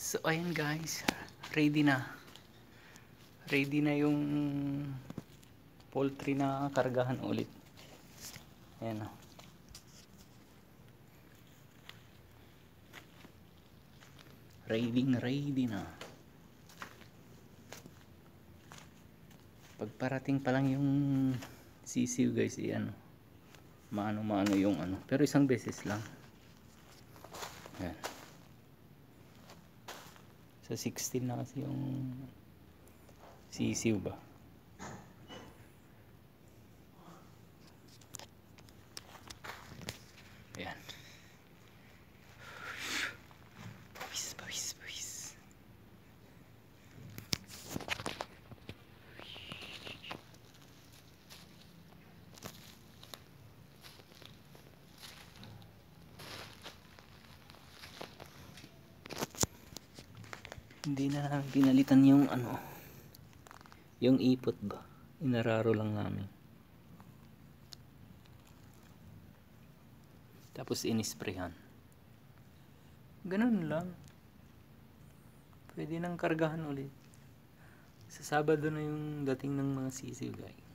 So ayan guys, ready na. Ready na yung poultry na kargahan ulit. Ayan o. Ready na. Pagparating pa lang yung sisiw guys, ano, maano yung ano. Pero isang beses lang. Ayan. Sa 16 na kasi yung sisiw ba. Ayan. Pawis. Hindi na namin pinalitan yung ano, yung ipot ba. Inararo lang namin. Tapos inisprehan. Ganun lang. Pwede nang kargahan ulit. Sa Sabado na yung dating ng mga sisiw guys.